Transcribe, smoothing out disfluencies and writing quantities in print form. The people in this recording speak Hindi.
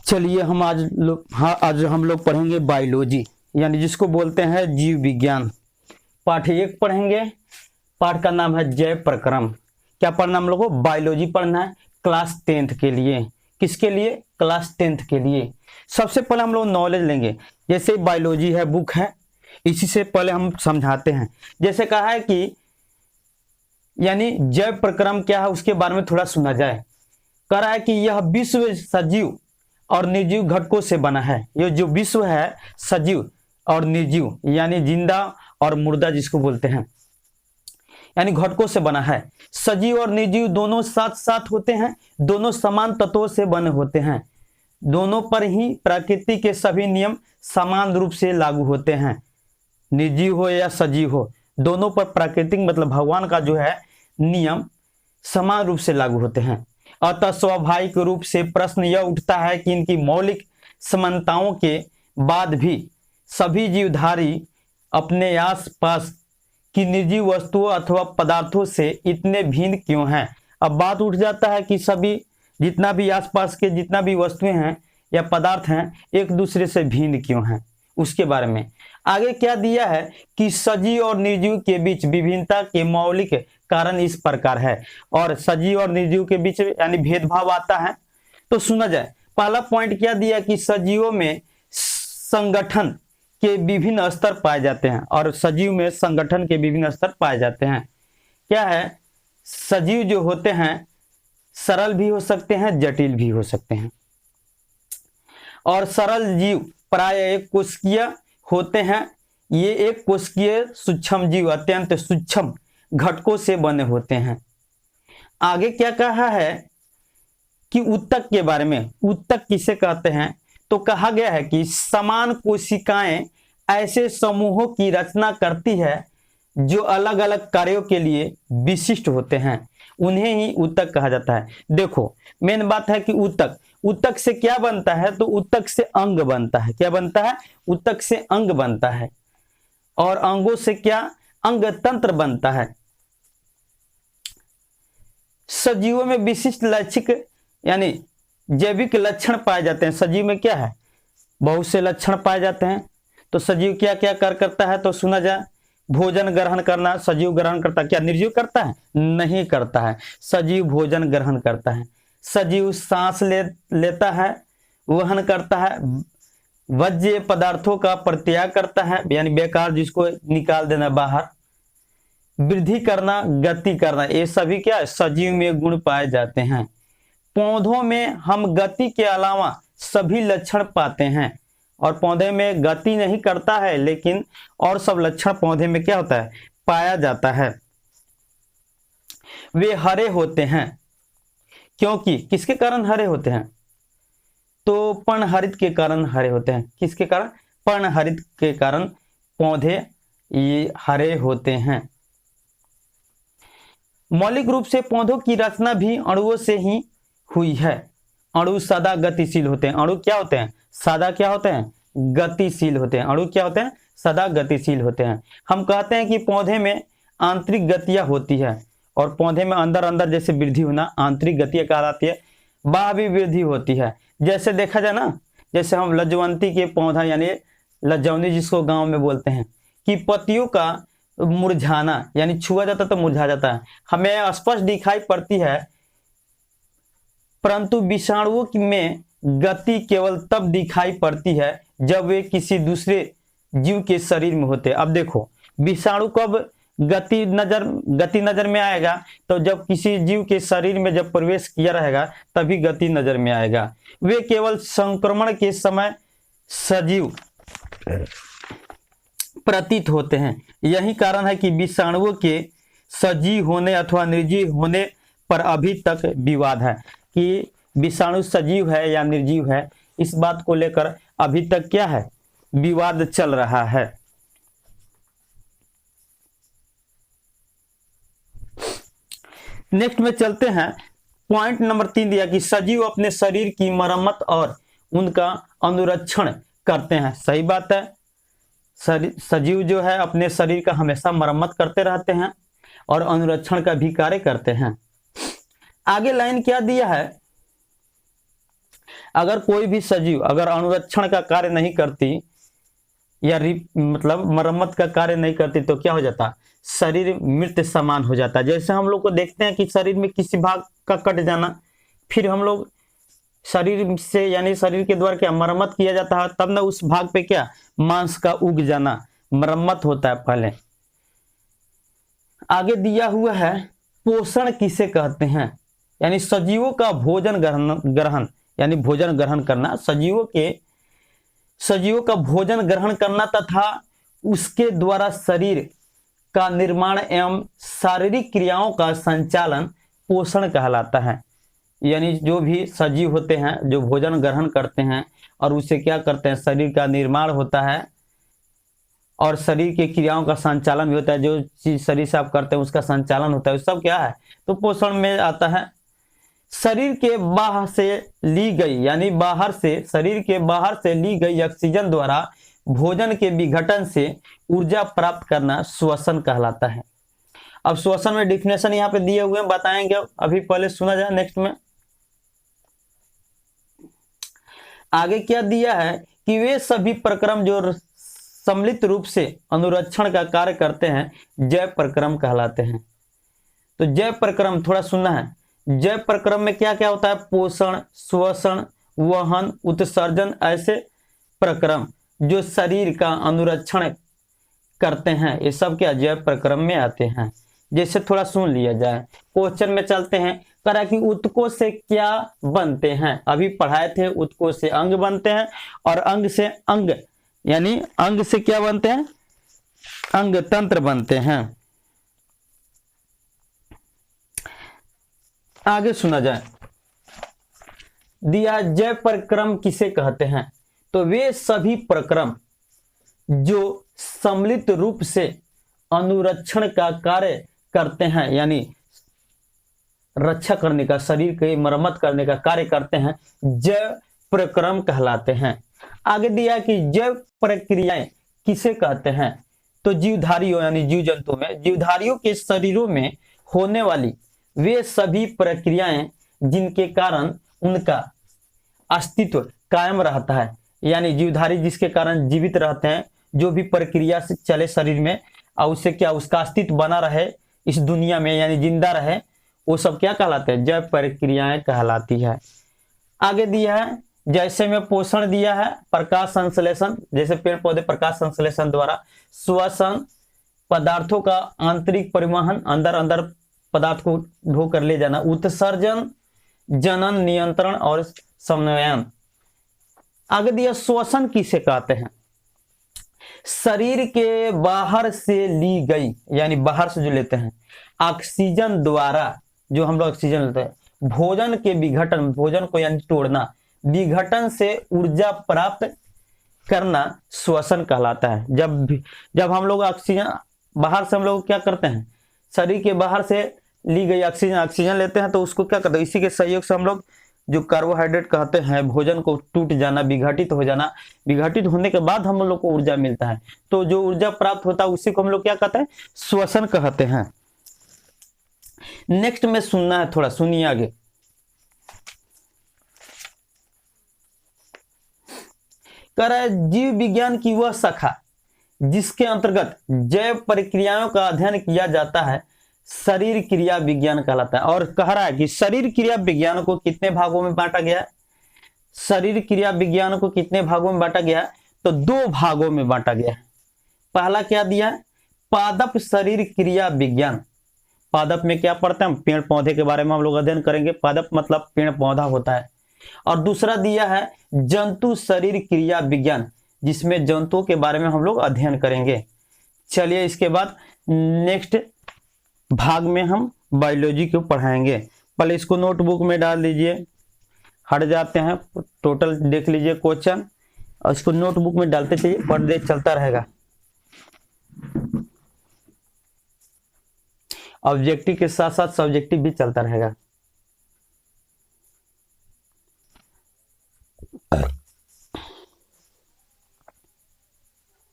चलिए हम आज हम लोग पढ़ेंगे बायोलॉजी, यानी जिसको बोलते हैं जीव विज्ञान। पाठ 1 पढ़ेंगे। पाठ का नाम है जैव प्रक्रम। क्या पढ़ना हम लोग को? बायोलॉजी पढ़ना है क्लास 10th के लिए। किसके लिए? क्लास 10th के लिए। सबसे पहले हम लोग नॉलेज लेंगे। जैसे बायोलॉजी है, बुक है, इसी से पहले हम समझाते हैं। जैसे कहा है कि यानी जैव प्रक्रम क्या है उसके बारे में थोड़ा सुना जाए। कह रहा है कि यह विश्व सजीव और निर्जीव घटकों से बना है। ये जो विश्व है सजीव और निर्जीव यानी जिंदा और मुर्दा जिसको बोलते हैं, यानी घटकों से बना है। सजीव और निर्जीव दोनों साथ साथ होते हैं, दोनों समान तत्वों से बने होते हैं, दोनों पर ही प्रकृति के सभी नियम समान रूप से लागू होते हैं। निर्जीव हो या सजीव हो, दोनों पर प्राकृतिक मतलब भगवान का जो है नियम समान रूप से लागू होते हैं। अतः स्वाभाविक रूप से प्रश्न यह उठता है कि इनकी मौलिक समानताओं के बाद भी सभी जीवधारी अपने आसपास की निर्जीव वस्तुओं अथवा पदार्थों से इतने भिन्न क्यों हैं। अब बात उठ जाता है कि सभी जितना भी आसपास के जितना भी वस्तुएं हैं या पदार्थ हैं एक दूसरे से भिन्न क्यों हैं, उसके बारे में। आगे क्या दिया है कि सजीव और निर्जीव के बीच विभिन्नता के मौलिक कारण इस प्रकार है। और सजीव और निर्जीव के बीच यानी भेदभाव आता है। तो सुना जाए, पहला पॉइंट क्या दिया कि सजीवों में संगठन के विभिन्न स्तर पाए जाते हैं और सजीव में संगठन के विभिन्न स्तर पाए जाते हैं। क्या है? सजीव जो होते हैं सरल भी हो सकते हैं, जटिल भी हो सकते हैं। और सरल जीव प्राय एक कोशिकीय होते हैं। ये एक कोशिकीय सूक्ष्म जीव अत्यंत सूक्ष्म घटकों से बने होते हैं। आगे क्या कहा है कि ऊतक के बारे में। ऊतक किसे कहते हैं? तो कहा गया है कि समान कोशिकाएं ऐसे समूहों की रचना करती है जो अलग अलग कार्यों के लिए विशिष्ट होते हैं, उन्हें ही ऊतक कहा जाता है। देखो मेन बात है कि ऊतक से क्या बनता है? तो ऊतक से अंग बनता है। क्या बनता है? ऊतक से अंग बनता है। और अंगों से क्या? अंग तंत्र बनता है। सजीवों में विशिष्ट लैक्षिक यानी जैविक लक्षण पाए जाते हैं। सजीव में क्या है? बहुत से लक्षण पाए जाते हैं। तो सजीव क्या क्या कार्य करता है? तो सुना जाए, भोजन ग्रहण करना सजीव ग्रहण करता है। क्या निर्जीव करता है? नहीं करता है। सजीव भोजन ग्रहण करता है। सजीव सांस लेता है, वहन करता है, वर्ज्य पदार्थों का परित्याग करता है यानी बेकार जिसको निकाल देना बाहर, वृद्धि करना, गति करना, ये सभी क्या है? सजीव में गुण पाए जाते हैं। पौधों में हम गति के अलावा सभी लक्षण पाते हैं और पौधे में गति नहीं करता है लेकिन और सब लक्षण पौधे में क्या होता है? पाया जाता है। वे हरे होते हैं क्योंकि किसके कारण हरे होते हैं? तो पर्णहरित के कारण हरे होते हैं। किसके कारण? पर्णहरित के कारण पौधे ये हरे होते हैं। मौलिक रूप से पौधों की रचना भी अणुओं से ही हुई है। अणु सदा गतिशील होते हैं। अणु क्या होते हैं? सदा क्या होते हैं? गतिशील होते हैं। अणु क्या होते हैं? सदा गतिशील होते हैं। हम कहते हैं कि पौधे में आंतरिक गतियां होती है और पौधे में अंदर अंदर जैसे वृद्धि होना आंतरिक गतियां कहलाती है, बाह्य वृद्धि होती है। जैसे देखा जाए ना, जैसे हम लज्जवंती के पौधा यानी लज्जवनी जिसको गांव में बोलते हैं कि पत्तियों का मुरझाना यानी छुआ जाता तो मुरझा जाता है, हमें स्पष्ट दिखाई पड़ती है, परंतु विषाणुओं में गति केवल तब दिखाई पड़ती है जब वे किसी दूसरे जीव के शरीर में होते हैं। अब देखो विषाणु कब गति नजर में आएगा? तो जब किसी जीव के शरीर में जब प्रवेश किया रहेगा तभी गति नजर में आएगा। वे केवल संक्रमण के समय सजीव प्रतीत होते हैं। यही कारण है कि विषाणुओं के सजीव होने अथवा निर्जीव होने पर अभी तक विवाद है कि विषाणु सजीव है या निर्जीव है। इस बात को लेकर अभी तक क्या है? विवाद चल रहा है। नेक्स्ट में चलते हैं। पॉइंट नंबर 3 दिया कि सजीव अपने शरीर की मरम्मत और उनका अनुरक्षण करते हैं। सही बात है, सजीव जो है अपने शरीर का हमेशा मरम्मत करते रहते हैं और अनुरक्षण का भी कार्य करते हैं। आगे लाइन क्या दिया है? अगर कोई भी सजीव अगर अनुरक्षण का कार्य नहीं करती या मतलब मरम्मत का कार्य नहीं करती तो क्या हो जाता, शरीर मृत समान हो जाता। जैसे हम लोग को देखते हैं कि शरीर में किसी भाग का कट जाना, फिर हम लोग शरीर से यानी शरीर के द्वारा क्या मरम्मत किया जाता है, तब ना उस भाग पे क्या मांस का उग जाना, मरम्मत होता है पहले। आगे दिया हुआ है पोषण किसे कहते हैं, यानी सजीवों का भोजन ग्रहण यानी भोजन ग्रहण करना, सजीवों का भोजन ग्रहण करना तथा उसके द्वारा शरीर का निर्माण एवं शारीरिक क्रियाओं का संचालन पोषण कहलाता है। यानी जो भी सजीव होते हैं जो भोजन ग्रहण करते हैं और उसे क्या करते हैं, शरीर का निर्माण होता है और शरीर की क्रियाओं का संचालन भी होता है, जो चीज शरीर से आप करते हैं उसका संचालन होता है, सब क्या है तो पोषण में आता है। शरीर के बाहर से ली गई यानी शरीर के बाहर से ली गई ऑक्सीजन द्वारा भोजन के विघटन से ऊर्जा प्राप्त करना श्वसन कहलाता है। अब श्वसन में डिफिनेशन यहाँ पे दिए हुए हैं, बताएंगे अभी, पहले सुना जाए नेक्स्ट में। आगे क्या दिया है कि वे सभी प्रक्रम जो सम्मिलित रूप से अनुरक्षण का कार्य करते हैं जैव प्रक्रम कहलाते हैं। तो जैव प्रक्रम थोड़ा सुनना है। जैव प्रक्रम में क्या क्या होता है, पोषण, श्वसन, वहन, उत्सर्जन, ऐसे प्रक्रम जो शरीर का अनुरक्षण करते हैं, ये सब क्या जैव प्रक्रम में आते हैं। जैसे थोड़ा सुन लिया जाए, क्वेश्चन में चलते हैं। करा कि उत्कों से क्या बनते हैं, अभी पढ़ाए थे, उत्कों से अंग बनते हैं और अंग से अंग यानी अंग से क्या बनते हैं, अंग तंत्र बनते हैं। आगे सुना जाए, दिया जैव प्रक्रम किसे कहते हैं, तो वे सभी प्रक्रम जो सम्मिलित रूप से अनुरक्षण का कार्य करते हैं यानी रक्षा करने का, शरीर की मरम्मत करने का कार्य करते हैं, जैव प्रक्रम कहलाते हैं। आगे दिया कि जैव प्रक्रियाएं किसे कहते हैं, तो जीवधारियों यानी जीव जंतु में जीवधारियों के शरीरों में होने वाली वे सभी प्रक्रियाएं जिनके कारण उनका अस्तित्व कायम रहता है, यानी जीवधारी जिसके कारण जीवित रहते हैं, जो भी प्रक्रिया से चले शरीर में और उससे क्या उसका अस्तित्व बना रहे इस दुनिया में यानी जिंदा रहे, वो सब क्या कहलाते हैं, जैव प्रक्रियाएं कहलाती है। आगे दिया है जैसे में पोषण दिया है, प्रकाश संश्लेषण, जैसे पेड़ पौधे प्रकाश संश्लेषण द्वारा, श्वसन पदार्थों का आंतरिक परिवहन, अंदर पदार्थ को ढो कर ले जाना, उत्सर्जन जनन नियंत्रण और समन्वयन। आगे दिया श्वसन किसे कहते हैं, शरीर के बाहर से ली गई यानी बाहर से जो लेते हैं ऑक्सीजन द्वारा, जो हम लोग ऑक्सीजन लेते हैं, भोजन के विघटन, भोजन को यानी तोड़ना, विघटन से ऊर्जा प्राप्त करना श्वसन कहलाता है। जब हम लोग ऑक्सीजन बाहर से हम लोग क्या करते हैं, शरीर के बाहर से ली गई ऑक्सीजन लेते हैं तो उसको क्या करते हैं, इसी के सहयोग से हम लोग जो कार्बोहाइड्रेट कहते हैं, भोजन को टूट जाना, विघटित हो जाना, विघटित होने के बाद हम लोग को ऊर्जा मिलता है, तो जो ऊर्जा प्राप्त होता है उसी को हम लोग क्या कहते हैं, श्वसन कहते हैं। नेक्स्ट में सुनना है, थोड़ा सुनिए आगे। कह रहा है जीव विज्ञान की वह शाखा जिसके अंतर्गत जैव प्रक्रियाओं का अध्ययन किया जाता है शरीर क्रिया विज्ञान कहलाता है। और कह रहा है कि शरीर क्रिया विज्ञान को कितने भागों में बांटा गया है, शरीर क्रिया विज्ञान को कितने भागों में बांटा गया है, तो 2 भागों में बांटा गया है। पहला क्या दिया है, पादप शरीर क्रिया विज्ञान। पादप में क्या पढ़ते हैं, पेड़ पौधे के बारे में हम लोग अध्ययन करेंगे, पादप मतलब पेड़ पौधा होता है। और दूसरा दिया है जंतु शरीर क्रिया विज्ञान, जिसमें जंतुओं के बारे में हम लोग अध्ययन करेंगे। चलिए इसके बाद नेक्स्ट भाग में हम बायोलॉजी को पढ़ाएंगे। पहले इसको नोटबुक में डाल दीजिए, हट जाते हैं, टोटल देख लीजिए क्वेश्चन और इसको नोटबुक में डालते चलिए, पढ़ते चलता रहेगा। ऑब्जेक्टिव के साथ साथ सब्जेक्टिव भी चलता रहेगा।